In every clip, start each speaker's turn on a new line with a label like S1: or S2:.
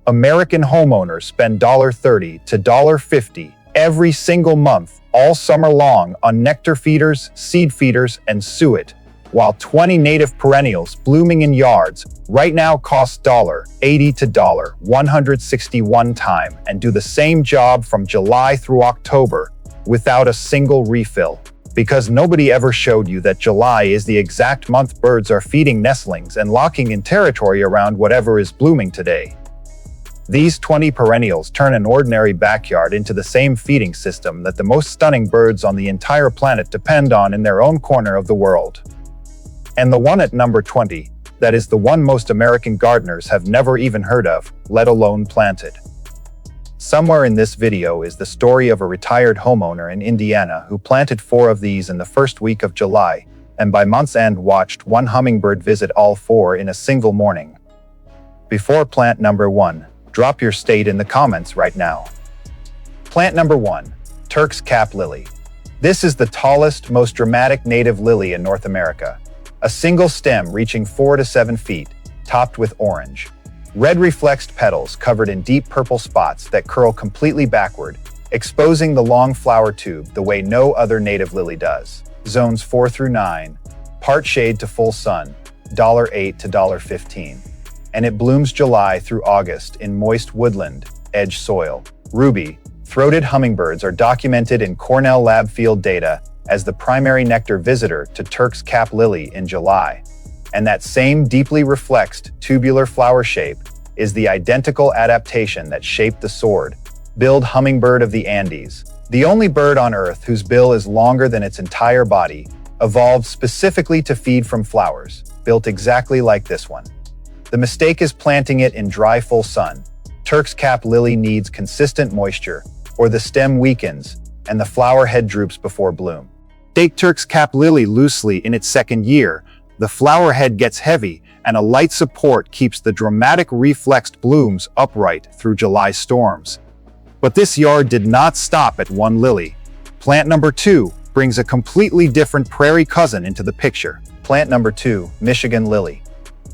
S1: American homeowners spend $30 to $50 every single month, all summer long, on nectar feeders, seed feeders, and suet, while 20 native perennials blooming in yards right now cost $80 to $161 time and do the same job from July through October without a single refill. Because nobody ever showed you that July is the exact month birds are feeding nestlings and locking in territory around whatever is blooming today. These 20 perennials turn an ordinary backyard into the same feeding system that the most stunning birds on the entire planet depend on in their own corner of the world. And the one at number 20, that is the one most American gardeners have never even heard of, let alone planted. Somewhere in this video is the story of a retired homeowner in Indiana who planted 4 of these in the first week of July, and by month's end watched one hummingbird visit all 4 in a single morning. Before plant number 1, drop your state in the comments right now. Plant number 1, Turk's Cap Lily. This is the tallest, most dramatic native lily in North America. A single stem reaching 4 to 7 feet, topped with orange. Red reflexed petals covered in deep purple spots that curl completely backward, exposing the long flower tube the way no other native lily does. Zones 4 through 9, part shade to full sun, $8 to $15. And it blooms July through August in moist woodland, edge soil. Ruby-throated hummingbirds are documented in Cornell lab field data as the primary nectar visitor to Turk's Cap Lily in July. And that same deeply reflexed, tubular flower shape is the identical adaptation that shaped the sword-billed hummingbird of the Andes. The only bird on Earth whose bill is longer than its entire body, evolved specifically to feed from flowers, built exactly like this one. The mistake is planting it in dry full sun. Turk's Cap Lily needs consistent moisture, or the stem weakens and the flower head droops before bloom. Take Turk's Cap Lily loosely in its second year. The flower head gets heavy, and a light support keeps the dramatic reflexed blooms upright through July storms. But this yard did not stop at one lily. Plant number 2 brings a completely different prairie cousin into the picture. Plant number 2, Michigan Lily.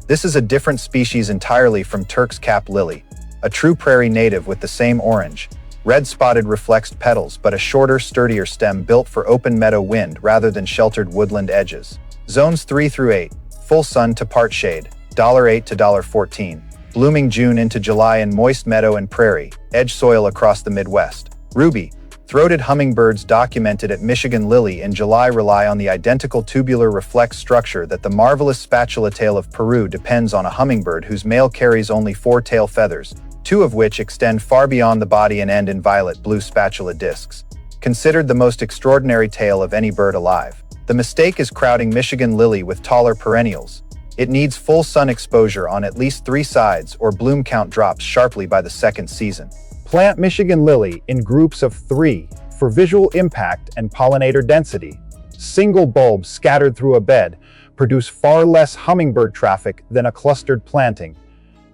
S1: This is a different species entirely from Turk's Cap Lily, a true prairie native with the same orange, red-spotted reflexed petals but a shorter, sturdier stem built for open meadow wind rather than sheltered woodland edges. Zones 3 through 8, full sun to part shade, $8 to $14. Blooming June into July in moist meadow and prairie, edge soil across the Midwest. Ruby-throated hummingbirds documented at Michigan Lily in July rely on the identical tubular reflex structure that the marvelous spatula tail of Peru depends on. A hummingbird whose male carries only 4 tail feathers, 2 of which extend far beyond the body and end in violet-blue spatula discs. Considered the most extraordinary tail of any bird alive. The mistake is crowding Michigan Lily with taller perennials. It needs full sun exposure on at least 3 sides or bloom count drops sharply by the second season. Plant Michigan Lily in groups of 3 for visual impact and pollinator density. Single bulbs scattered through a bed produce far less hummingbird traffic than a clustered planting.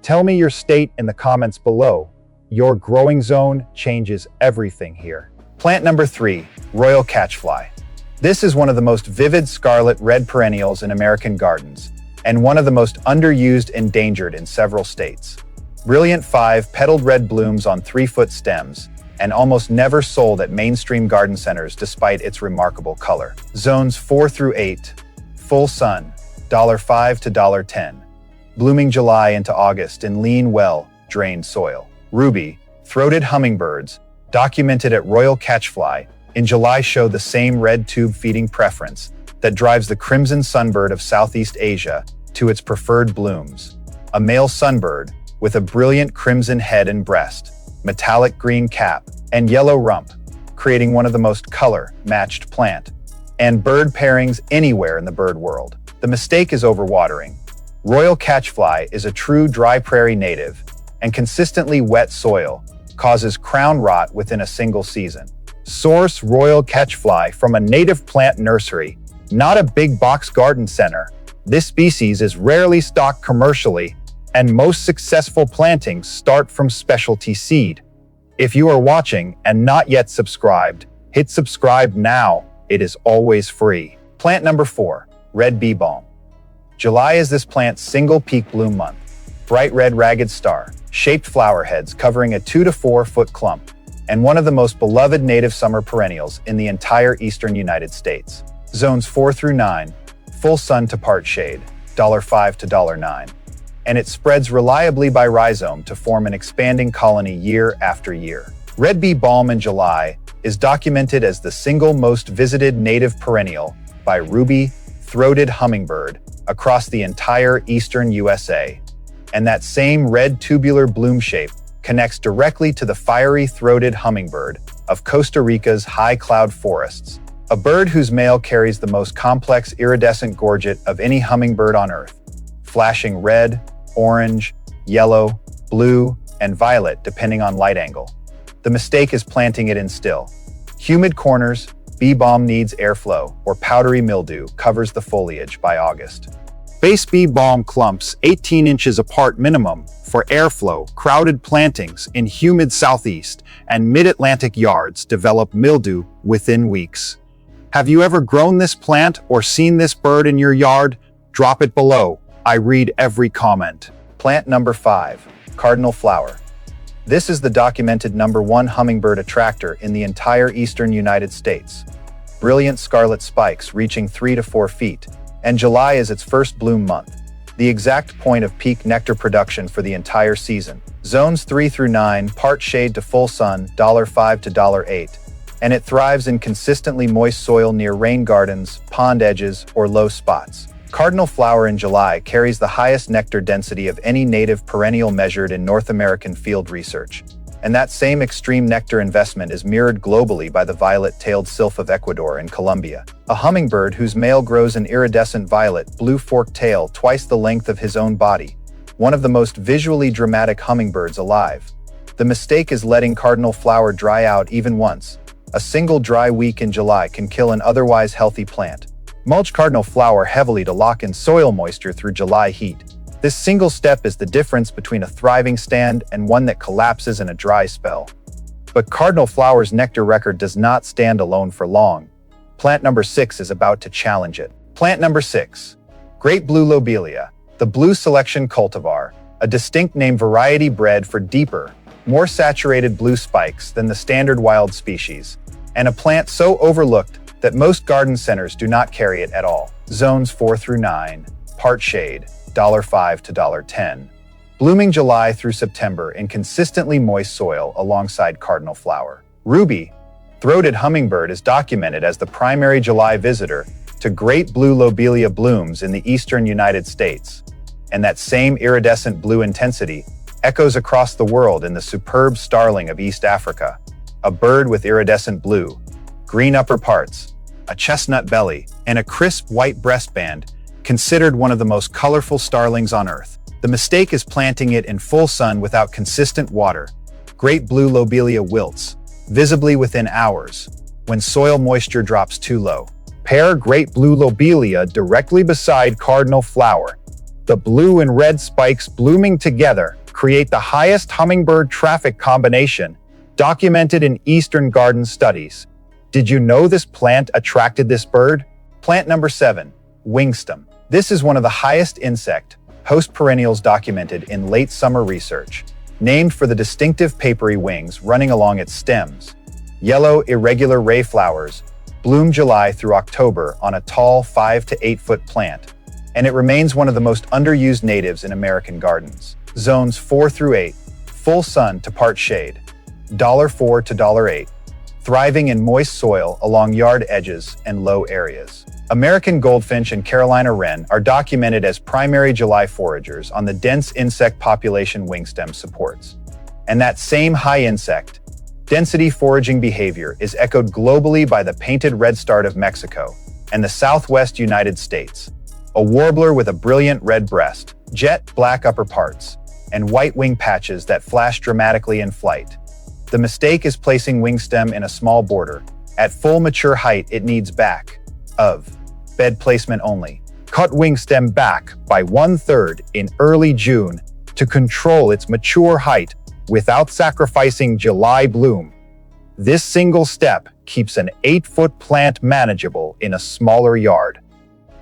S1: Tell me your state in the comments below. Your growing zone changes everything here. Plant number 3, Royal Catchfly. This is one of the most vivid scarlet red perennials in American gardens, and one of the most underused and endangered in several states. Brilliant 5-petaled red blooms on 3-foot stems, and almost never sold at mainstream garden centers despite its remarkable color. Zones 4 through 8, full sun, $5 to $10. Blooming July into August in lean, well-drained soil. Ruby-throated hummingbirds, documented at Royal Catchfly, in July show the same red tube feeding preference that drives the crimson sunbird of Southeast Asia to its preferred blooms. A male sunbird with a brilliant crimson head and breast, metallic green cap, and yellow rump, creating one of the most color-matched plant and bird pairings anywhere in the bird world. The mistake is overwatering. Royal Catchfly is a true dry prairie native, and consistently wet soil causes crown rot within a single season. Source: Royal Catchfly from a native plant nursery, not a big box garden center. This species is rarely stocked commercially, and most successful plantings start from specialty seed. If you are watching and not yet subscribed, hit subscribe now. It is always free. Plant number 4, Red Bee Balm. July is this plant's single peak bloom month. Bright red ragged star, shaped flower heads covering a 2 to 4 foot clump, and one of the most beloved native summer perennials in the entire eastern United States. Zones 4 through 9, full sun to part shade, $5 to $9. And it spreads reliably by rhizome to form an expanding colony year after year. Red bee balm in July is documented as the single most visited native perennial by ruby-throated hummingbird across the entire eastern USA. And that same red tubular bloom shape connects directly to the fiery-throated hummingbird of Costa Rica's high cloud forests, a bird whose male carries the most complex iridescent gorget of any hummingbird on Earth, flashing red, orange, yellow, blue, and violet depending on light angle. The mistake is planting it in still. Humid corners, bee balm needs airflow, or powdery mildew covers the foliage by August. Base bee balm clumps 18 inches apart minimum for airflow. Crowded plantings in humid southeast and mid-Atlantic yards develop mildew within weeks. Have you ever grown this plant or seen this bird in your yard? Drop it below. I read every comment. Plant number 5, cardinal flower. This is the documented #1 hummingbird attractor in the entire eastern United States. Brilliant scarlet spikes reaching 3 to 4 feet, and July is its first bloom month, the exact point of peak nectar production for the entire season. Zones 3 through 9, part shade to full sun, $5 to $8, and it thrives in consistently moist soil near rain gardens, pond edges, or low spots. Cardinal flower in July carries the highest nectar density of any native perennial measured in North American field research. And that same extreme nectar investment is mirrored globally by the violet-tailed sylph of Ecuador and Colombia, a hummingbird whose male grows an iridescent violet, blue forked tail twice the length of his own body, one of the most visually dramatic hummingbirds alive. The mistake is letting cardinal flower dry out even once. A single dry week in July can kill an otherwise healthy plant. Mulch cardinal flower heavily to lock in soil moisture through July heat. This single step is the difference between a thriving stand and one that collapses in a dry spell. But cardinal flower's nectar record does not stand alone for long. Plant number 6 is about to challenge it. Plant number 6, great blue lobelia, the blue selection cultivar, a distinct name variety bred for deeper, more saturated blue spikes than the standard wild species, and a plant so overlooked that most garden centers do not carry it at all. Zones 4 through 9, part shade, $5 to $10. Blooming July through September in consistently moist soil alongside cardinal flower. Ruby-throated hummingbird is documented as the primary July visitor to great blue lobelia blooms in the eastern United States. And that same iridescent blue intensity echoes across the world in the superb starling of East Africa, a bird with iridescent blue, green upper parts, a chestnut belly, and a crisp white breastband, considered one of the most colorful starlings on Earth. The mistake is planting it in full sun without consistent water. Great blue lobelia wilts, visibly within hours, when soil moisture drops too low. Pair great blue lobelia directly beside cardinal flower. The blue and red spikes blooming together create the highest hummingbird traffic combination documented in Eastern garden studies. Did you know this plant attracted this bird? Plant number 7, wingstem. This is one of the highest insect host perennials documented in late summer research, named for the distinctive papery wings running along its stems. Yellow, irregular ray flowers bloom July through October on a tall 5 to 8 foot plant, and it remains one of the most underused natives in American gardens. Zones 4 through 8, full sun to part shade, $4 to $8. Thriving in moist soil along yard edges and low areas. American goldfinch and Carolina wren are documented as primary July foragers on the dense insect population wingstem supports. And that same high insect density foraging behavior is echoed globally by the painted redstart of Mexico and the southwest United States, a warbler with a brilliant red breast, jet black upper parts, and white wing patches that flash dramatically in flight. The mistake is placing wingstem in a small border. At full mature height, it needs back of bed placement only. Cut wingstem back by 1/3 in early June to control its mature height without sacrificing July bloom. This single step keeps an 8-foot plant manageable in a smaller yard.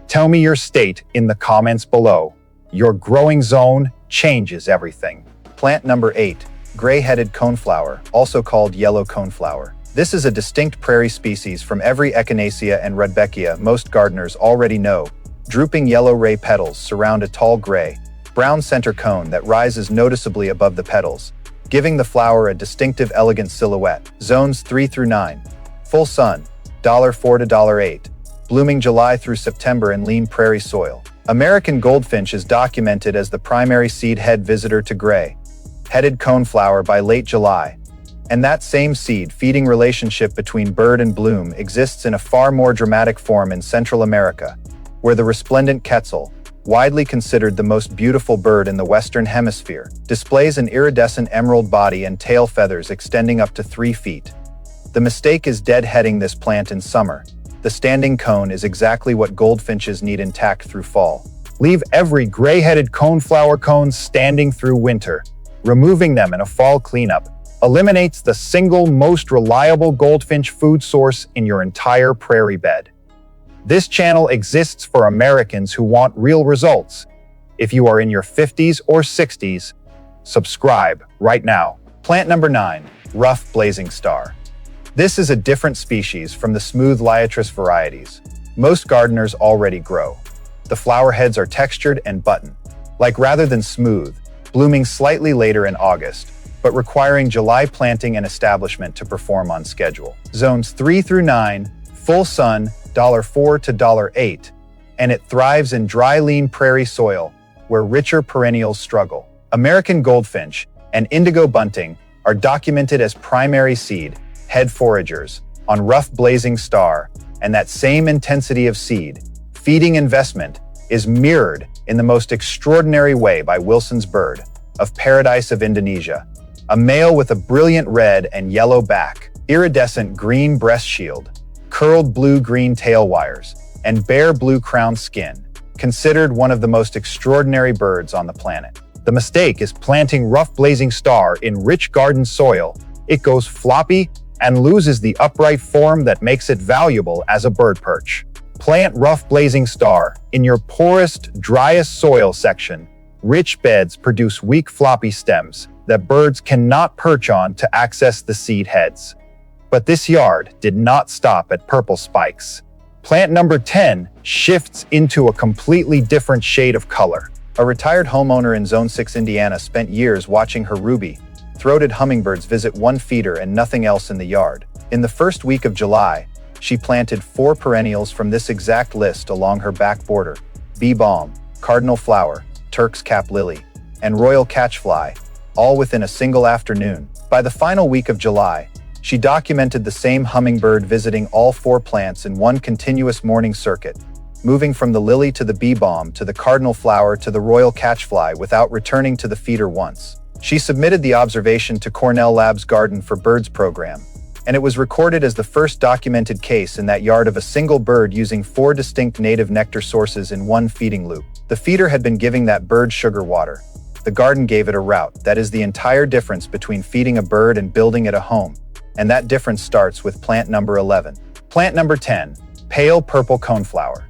S1: Tell me your state in the comments below. Your growing zone changes everything. Plant number 8, gray-headed coneflower, also called yellow coneflower. This is a distinct prairie species from every echinacea and rudbeckia most gardeners already know. Drooping yellow ray petals surround a tall gray, brown center cone that rises noticeably above the petals, giving the flower a distinctive elegant silhouette. Zones 3 through 9. Full sun, $4 to $8. Blooming July through September in lean prairie soil. American goldfinch is documented as the primary seed head visitor to gray-headed coneflower by late July. And that same seed-feeding relationship between bird and bloom exists in a far more dramatic form in Central America, where the resplendent quetzal, widely considered the most beautiful bird in the Western Hemisphere, displays an iridescent emerald body and tail feathers extending up to 3 feet. The mistake is deadheading this plant in summer. The standing cone is exactly what goldfinches need intact through fall.
S2: Leave every gray-headed coneflower cone standing through winter. Removing them in a fall cleanup eliminates the single most reliable goldfinch food source in your entire prairie bed. This channel exists for Americans who want real results. If you are in your 50s or 60s, subscribe right now. Plant number 9, rough blazing star. This is a different species from the smooth liatris varieties most gardeners already grow. The flower heads are textured and button-like rather than smooth, blooming slightly later in August, but requiring July planting and establishment to perform on schedule. Zones 3 through 9, full sun, $4 to $8, and it thrives in dry, lean prairie soil where richer perennials struggle. American goldfinch and indigo bunting are documented as primary seed head foragers on rough blazing star, and that same intensity of seed feeding investment is mirrored in the most extraordinary way by Wilson's bird of paradise of Indonesia, a male with a brilliant red and yellow back, iridescent green breast shield, curled blue-green tail wires, and bare blue crown skin, considered one of the most extraordinary birds on the planet. The mistake is planting rough blazing star in rich garden soil. It goes floppy and loses the upright form that makes it valuable as a bird perch. Plant rough blazing star in your poorest, driest soil section. Rich beds produce weak floppy stems that birds cannot perch on to access the seed heads. But this yard did not stop at purple spikes. Plant number 10 shifts into a completely different shade of color.
S1: A retired homeowner in Zone 6, Indiana spent years watching her ruby-throated hummingbirds visit one feeder and nothing else in the yard. In the first week of July, she planted 4 perennials from this exact list along her back border: bee balm, cardinal flower, Turk's cap lily, and royal catchfly, all within a single afternoon. By the final week of July, she documented the same hummingbird visiting all 4 plants in one continuous morning circuit, moving from the lily to the bee balm to the cardinal flower to the royal catchfly without returning to the feeder once. She submitted the observation to Cornell Lab's Garden for Birds program, and it was recorded as the first documented case in that yard of a single bird using 4 distinct native nectar sources in one feeding loop. The feeder had been giving that bird sugar water. The garden gave it a route. That is the entire difference between feeding a bird and building it a home. And that difference starts with plant number 11. Plant number 10, pale purple coneflower.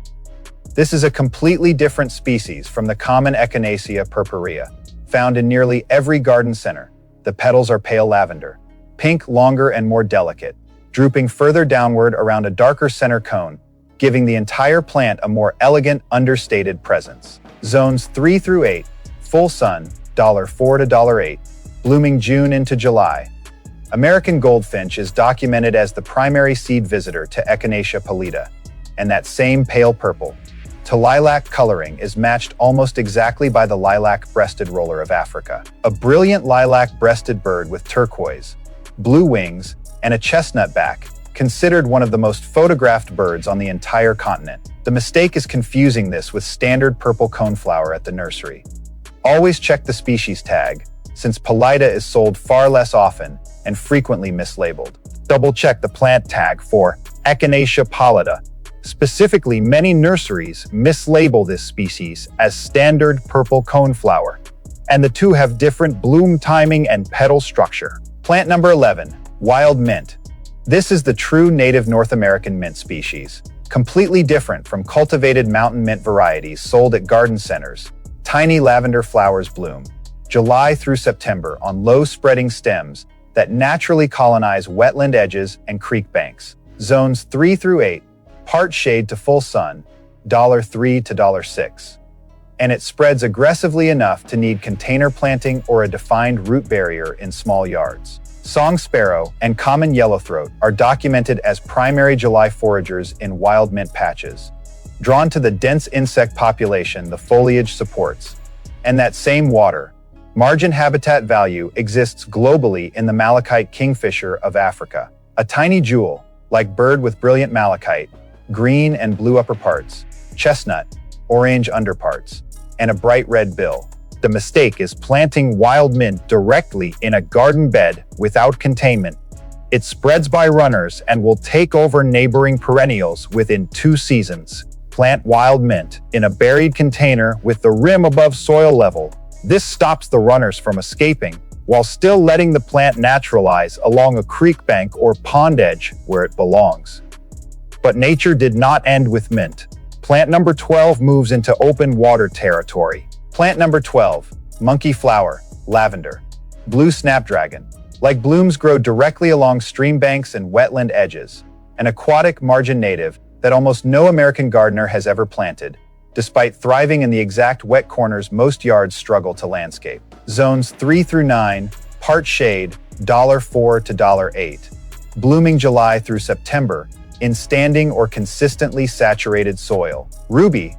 S1: This is a completely different species from the common Echinacea purpurea, found in nearly every garden center. The petals are pale lavender, pink, longer and more delicate, drooping further downward around a darker center cone, giving the entire plant a more elegant, understated presence. Zones 3 through 8, full sun, $4 to $8, blooming June into July. American goldfinch is documented as the primary seed visitor to Echinacea pallida, and that same pale purple to lilac coloring is matched almost exactly by the lilac-breasted roller of Africa, a brilliant lilac-breasted bird with turquoise, blue wings, and a chestnut back, considered one of the most photographed birds on the entire continent. The mistake is confusing this with standard purple coneflower at the nursery. Always check the species tag, since pallida is sold far less often and frequently mislabeled.
S2: Double-check the plant tag for Echinacea pallida. Specifically, many nurseries mislabel this species as standard purple coneflower, and the two have different bloom timing and petal structure.
S1: Plant number 11, wild mint. This is the true native North American mint species, completely different from cultivated mountain mint varieties sold at garden centers. Tiny lavender flowers bloom, July through September on low-spreading stems that naturally colonize wetland edges and creek banks. Zones 3 through 8, part shade to full sun, $3 to $6. And it spreads aggressively enough to need container planting or a defined root barrier in small yards. Song sparrow and common yellowthroat are documented as primary July foragers in wild mint patches. Drawn to the dense insect population the foliage supports, and that same water, margin habitat value exists globally in the malachite kingfisher of Africa. A tiny jewel, like bird with brilliant malachite, green and blue upperparts, chestnut, orange underparts, and a bright red bill. The mistake is planting wild mint directly in a garden bed without containment. It spreads by runners and will take over neighboring perennials within 2 seasons. Plant wild mint in a buried container with the rim above soil level. This stops the runners from escaping, while still letting the plant naturalize along a creek bank or pond edge where it belongs. But nature did not end with mint. Plant number 12 moves into open water territory. Plant number 12, monkey flower, lavender, blue snapdragon. Like blooms grow directly along stream banks and wetland edges, an aquatic margin native that almost no American gardener has ever planted, despite thriving in the exact wet corners most yards struggle to landscape. Zones 3 through 9, part shade, $4 to $8. Blooming July through September, in standing or consistently saturated soil. Ruby,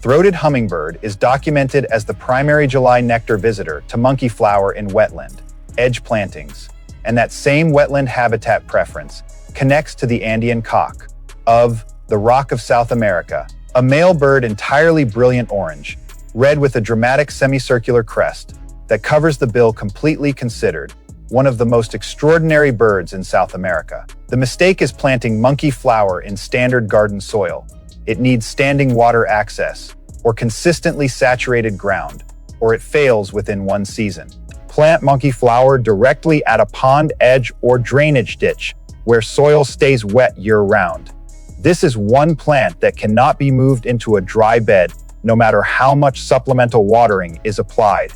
S1: throated hummingbird, is documented as the primary July nectar visitor to monkey flower in wetland, edge plantings, and that same wetland habitat preference connects to the Andean cock of the Rock of South America, a male bird entirely brilliant orange, red with a dramatic semicircular crest that covers the bill, completely considered one of the most extraordinary birds in South America. The mistake is planting monkey flower in standard garden soil. It needs standing water access or consistently saturated ground, or it fails within 1 season. Plant monkey flower directly at a pond edge or drainage ditch where soil stays wet year-round. This is one plant that cannot be moved into a dry bed no matter how much supplemental watering is applied.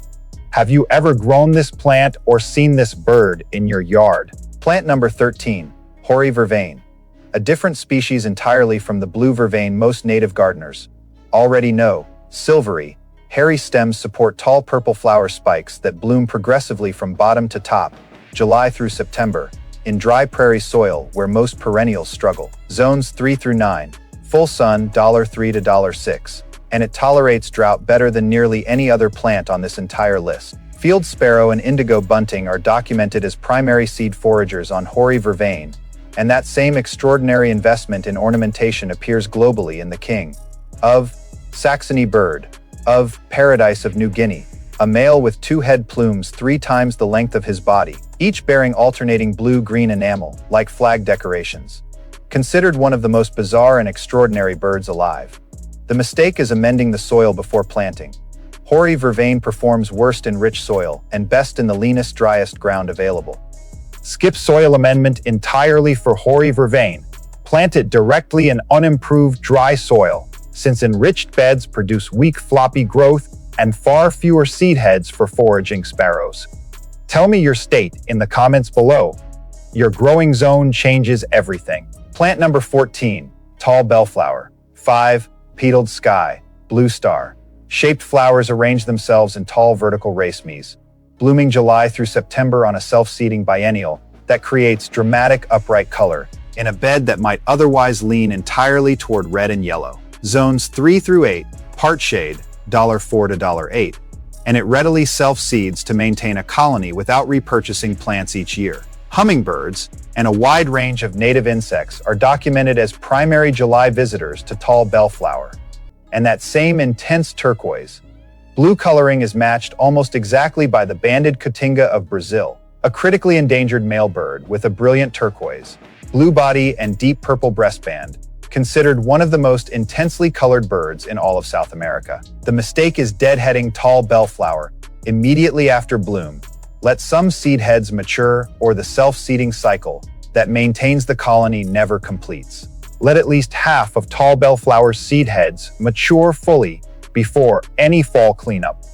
S1: Have you ever grown this plant or seen this bird in your yard? Plant number 13, hoary vervain, a different species entirely from the blue vervain most native gardeners already know. Silvery, hairy stems support tall purple flower spikes that bloom progressively from bottom to top, July through September, in dry prairie soil where most perennials struggle. Zones 3 through 9, full sun, $3 to $6, and it tolerates drought better than nearly any other plant on this entire list. Field sparrow and indigo bunting are documented as primary seed foragers on hoary vervain, and that same extraordinary investment in ornamentation appears globally in the king of Saxony bird, of paradise of New Guinea, a male with 2 head plumes 3 times the length of his body, each bearing alternating blue-green enamel, like flag decorations. Considered one of the most bizarre and extraordinary birds alive. The mistake is amending the soil before planting. Hoary vervain performs worst in rich soil and best in the leanest, driest ground available. Skip soil amendment entirely for hoary vervain. Plant it directly in unimproved dry soil, since enriched beds produce weak, floppy growth and far fewer seed heads for foraging sparrows. Tell me your state in the comments below. Your growing zone changes everything. Plant number 14, tall bellflower. 5, petaled sky, blue star. Shaped flowers arrange themselves in tall vertical racemes, blooming July through September on a self-seeding biennial that creates dramatic upright color in a bed that might otherwise lean entirely toward red and yellow. Zones 3 through 8, part shade, $4 to $8, and it readily self-seeds to maintain a colony without repurchasing plants each year. Hummingbirds and a wide range of native insects are documented as primary July visitors to tall bellflower. And that same intense turquoise, blue coloring is matched almost exactly by the banded cotinga of Brazil, a critically endangered male bird with a brilliant turquoise, blue body and deep purple breastband, considered one of the most intensely colored birds in all of South America. The mistake is deadheading tall bellflower immediately after bloom. Let some seed heads mature, or the self-seeding cycle that maintains the colony never completes. Let at least half of tall bellflower seed heads mature fully before any fall cleanup.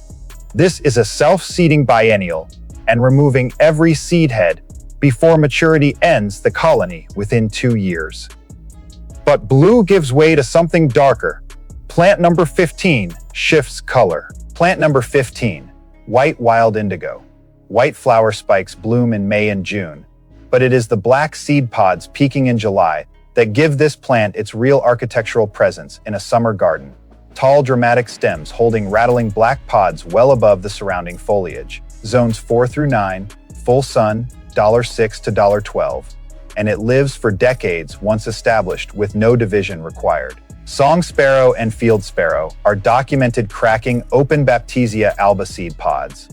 S2: This is a self-seeding biennial, and removing every seed head before maturity ends the colony within 2 years. But blue gives way to something darker. Plant number 15 shifts color. Plant number 15, white wild indigo. White flower spikes bloom in May and June, but it is the black seed pods peaking in July that give this plant its real architectural presence in a summer garden. Tall, dramatic stems holding rattling black pods well above the surrounding foliage. Zones 4 through 9, full sun, $6 to $12, and it lives for decades once established with no division required. Song sparrow and field sparrow are documented cracking open Baptisia alba seed pods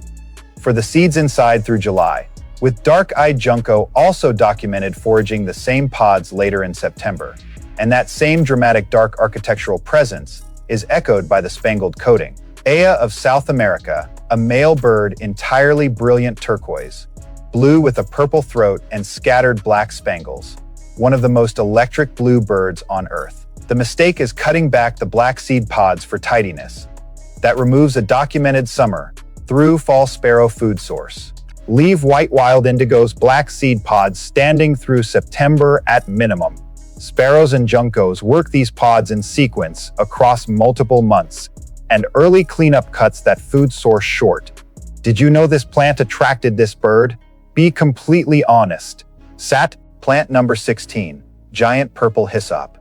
S2: for the seeds inside through July, with dark-eyed junco also documented foraging the same pods later in September. And that same dramatic dark architectural presence is echoed by the spangled coating. Aya of South America, a male bird entirely brilliant turquoise, blue with a purple throat and scattered black spangles, one of the most electric blue birds on Earth. The mistake is cutting back the black seed pods for tidiness. That removes a documented summer through fall sparrow food source. Leave white wild indigo's black seed pods standing through September at minimum. Sparrows and juncos work these pods in sequence across multiple months, and early cleanup cuts that food source short. Did you know this plant attracted this bird? Be completely honest. Plant number 16, giant purple hyssop.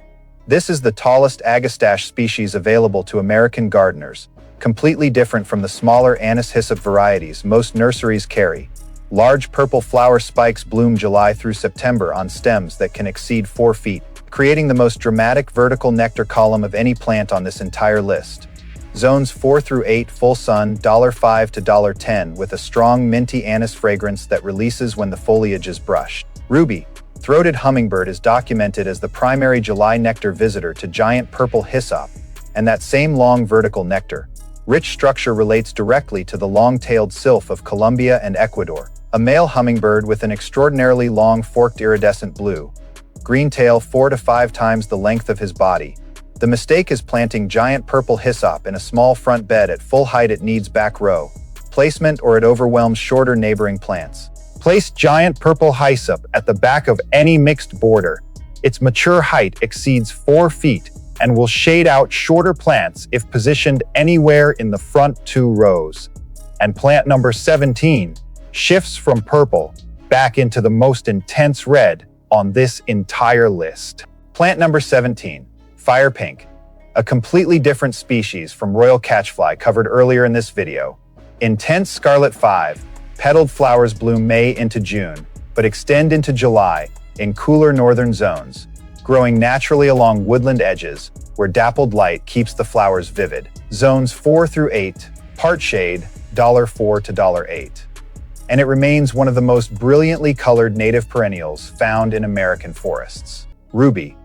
S2: This is the tallest agastache species available to American gardeners, completely different from the smaller anise hyssop varieties most nurseries carry. Large purple flower spikes bloom July through September on stems that can exceed 4 feet, creating the most dramatic vertical nectar column of any plant on this entire list. Zones 4 through 8 full sun, $5 to $10, with a strong minty anise fragrance that releases when the foliage is brushed. Ruby, throated hummingbird, is documented as the primary July nectar visitor to giant purple hyssop, and that same long vertical nectar rich structure relates directly to the long-tailed sylph of Colombia and Ecuador, a male hummingbird with an extraordinarily long forked iridescent blue-green tail 4 to 5 times the length of his body. The mistake is planting giant purple hyssop in a small front bed at full height. It needs back row placement or it overwhelms shorter neighboring plants. Place giant purple hyssop at the back of any mixed border. Its mature height exceeds 4 feet and will shade out shorter plants if positioned anywhere in the front 2 rows. And plant number 17 shifts from purple back into the most intense red on this entire list. Plant number 17, fire pink, a completely different species from royal catchfly covered earlier in this video. Intense scarlet 5-petaled flowers bloom May into June, but extend into July in cooler northern zones, growing naturally along woodland edges where dappled light keeps the flowers vivid. Zones 4 through 8, part shade, $4 to $8. And it remains one of the most brilliantly colored native perennials found in American forests. Ruby,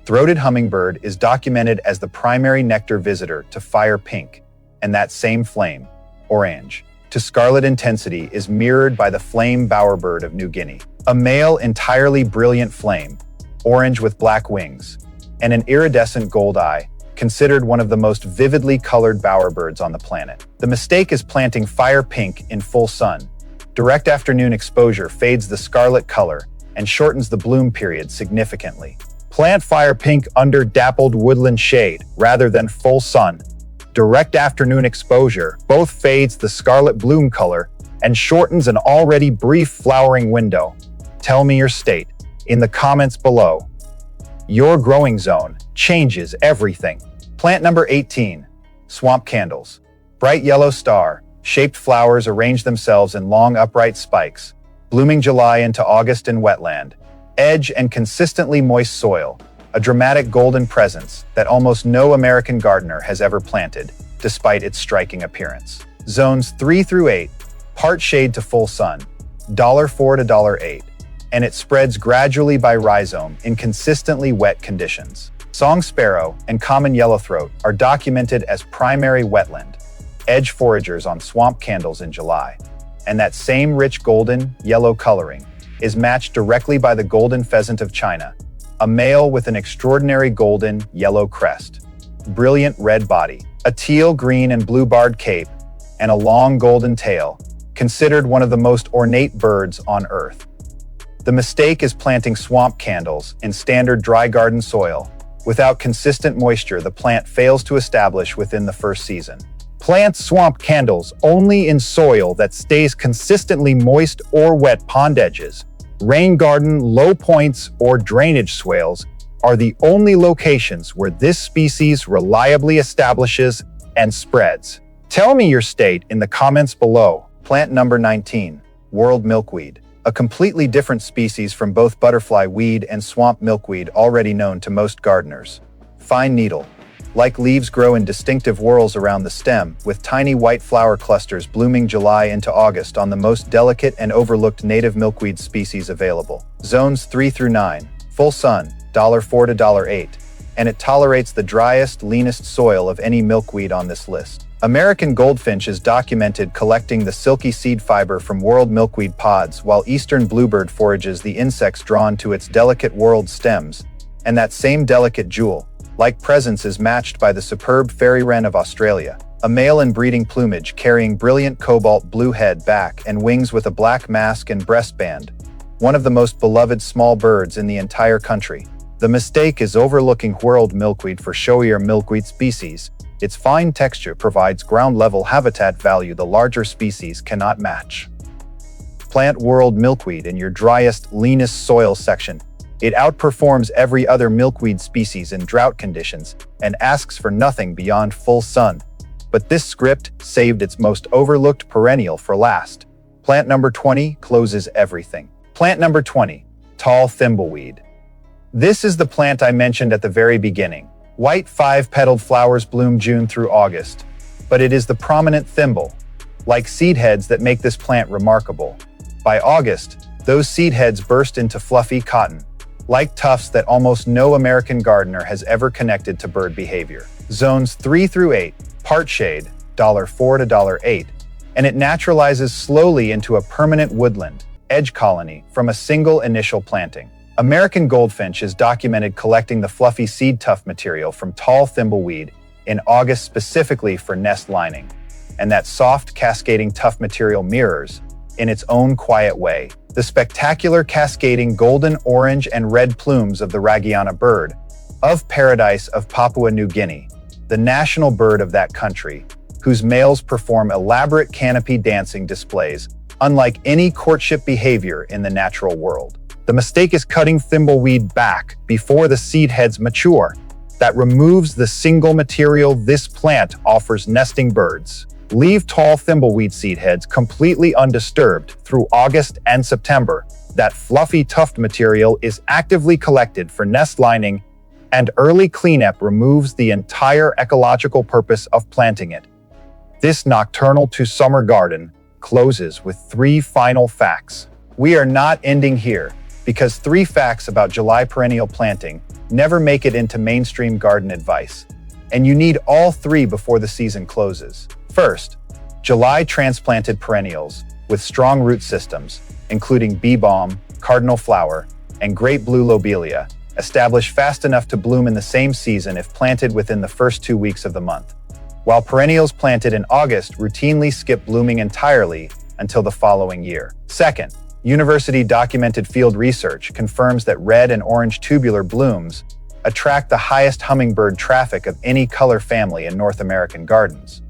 S2: throated hummingbird, is documented as the primary nectar visitor to fire pink, and that same flame, orange, to scarlet intensity is mirrored by the flame bowerbird of New Guinea, a male entirely brilliant flame, orange with black wings, and an iridescent gold eye, considered one of the most vividly colored bowerbirds on the planet. The mistake is planting fire pink in full sun. Direct afternoon exposure fades the scarlet color and shortens the bloom period significantly. Plant fire pink under dappled woodland shade rather than full sun. Direct afternoon exposure both fades the scarlet bloom color and shortens an already brief flowering window. Tell me your state in the comments below. Your growing zone changes everything. Plant number 18, swamp candles. Bright yellow star-shaped flowers arrange themselves in long upright spikes, blooming July into August in wetland, edge and consistently moist soil, a dramatic golden presence that almost no American gardener has ever planted, despite its striking appearance. Zones 3 through 8, part shade to full sun, $4 to $8, and it spreads gradually by rhizome in consistently wet conditions. Song sparrow and common yellowthroat are documented as primary wetland edge foragers on swamp candles in July, and that same rich golden yellow coloring is matched directly by the golden pheasant of China, a male with an extraordinary golden yellow crest, brilliant red body, a teal, green, and blue barred cape, and a long golden tail, considered one of the most ornate birds on Earth. The mistake is planting swamp candles in standard dry garden soil. Without consistent moisture, the plant fails to establish within the first season. Plant swamp candles only in soil that stays consistently moist or wet. Pond edges, rain garden, low points, or drainage swales are the only locations where this species reliably establishes and spreads. Tell me your state in the comments below. Plant number 19, world milkweed. A completely different species from both butterfly weed and swamp milkweed already known to most gardeners. Fine needle. Like leaves grow in distinctive whorls around the stem, with tiny white flower clusters blooming July into August on the most delicate and overlooked native milkweed species available. Zones 3 through 9, full sun, $4 to $8, and it tolerates the driest, leanest soil of any milkweed on this list. American goldfinch is documented collecting the silky seed fiber from world milkweed pods, while eastern bluebird forages the insects drawn to its delicate whorled stems, and that same delicate jewel-like presence is matched by the superb fairy wren of Australia, a male in breeding plumage carrying brilliant cobalt blue head, back, and wings with a black mask and breastband, one of the most beloved small birds in the entire country. The mistake is overlooking world milkweed for showier milkweed species. Its fine texture provides ground-level habitat value the larger species cannot match. Plant world milkweed in your driest, leanest soil section. It outperforms every other milkweed species in drought conditions and asks for nothing beyond full sun. But this script saved its most overlooked perennial for last. Plant number 20 closes everything. Plant number 20, tall thimbleweed. This is the plant I mentioned at the very beginning. White 5-petaled flowers bloom June through August, but it is the prominent thimble-like seed heads that make this plant remarkable. By August, those seed heads burst into fluffy cotton-like tufts that almost no American gardener has ever connected to bird behavior. Zones 3 through 8, part shade, $4 to $8, and it naturalizes slowly into a permanent woodland edge colony from a single initial planting. American goldfinch is documented collecting the fluffy seed tuft material from tall thimbleweed in August specifically for nest lining, and that soft, cascading tuft material mirrors, in its own quiet way, the spectacular cascading golden, orange, and red plumes of the Ragiana bird of paradise of Papua New Guinea, the national bird of that country, whose males perform elaborate canopy dancing displays unlike any courtship behavior in the natural world. The mistake is cutting thimbleweed back before the seed heads mature. That removes the single material this plant offers nesting birds. Leave tall thimbleweed seed heads completely undisturbed through August and September. That fluffy tuft material is actively collected for nest lining, and early cleanup removes the entire ecological purpose of planting it. This nocturnal to summer garden closes with 3 final facts. We are not ending here, because 3 facts about July perennial planting never make it into mainstream garden advice, and you need all 3 before the season closes. First, July transplanted perennials with strong root systems, including bee balm, cardinal flower, and great blue lobelia, establish fast enough to bloom in the same season if planted within the first 2 weeks of the month, while perennials planted in August routinely skip blooming entirely until the following year. Second, university-documented field research confirms that red and orange tubular blooms attract the highest hummingbird traffic of any color family in North American gardens,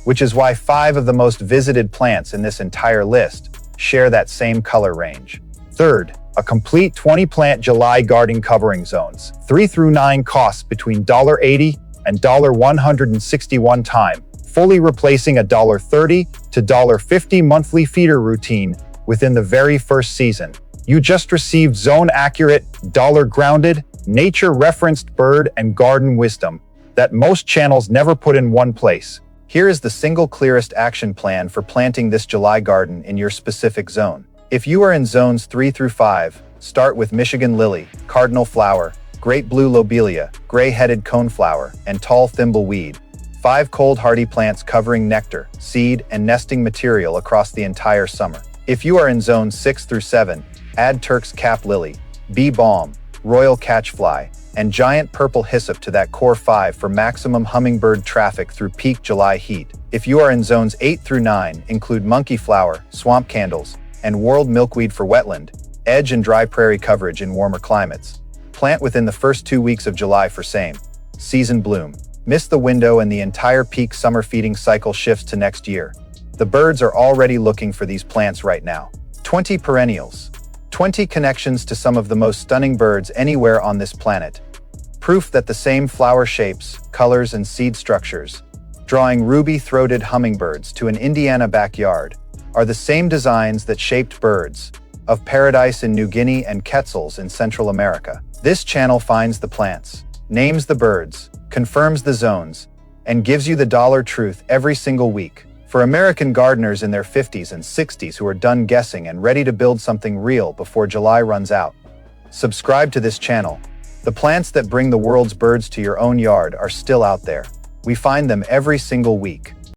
S2: which is why 5 of the most visited plants in this entire list share that same color range. Third, a complete 20-plant July garden covering zones 3 through 9 costs between $80 and $161 time, fully replacing a $30 to $50 monthly feeder routine within the very first season. You just received zone-accurate, dollar-grounded, nature-referenced bird and garden wisdom that most channels never put in one place. Here is the single clearest action plan for planting this July garden in your specific zone. If you are in zones 3 through 5, start with Michigan lily, cardinal flower, great blue lobelia, gray-headed coneflower, and tall thimbleweed. 5 cold hardy plants covering nectar, seed, and nesting material across the entire summer. If you are in zones 6 through 7, add Turk's cap lily, bee balm, royal catchfly, and giant purple hyssop to that core 5 for maximum hummingbird traffic through peak July heat. If you are in zones 8 through 9, include monkey flower, swamp candles, and world milkweed for wetland, edge and dry prairie coverage in warmer climates. Plant within the first 2 weeks of July for same season bloom. Miss the window and the entire peak summer feeding cycle shifts to next year. The birds are already looking for these plants right now. 20 perennials. 20 connections to some of the most stunning birds anywhere on this planet. Proof that the same flower shapes, colors, and seed structures, drawing ruby-throated hummingbirds to an Indiana backyard, are the same designs that shaped birds of paradise in New Guinea and quetzals in Central America. This channel finds the plants, names the birds, confirms the zones, and gives you the dollar truth every single week. For American gardeners in their 50s and 60s who are done guessing and ready to build something real before July runs out, subscribe to this channel. The plants that bring the world's birds to your own yard are still out there. We find them every single week.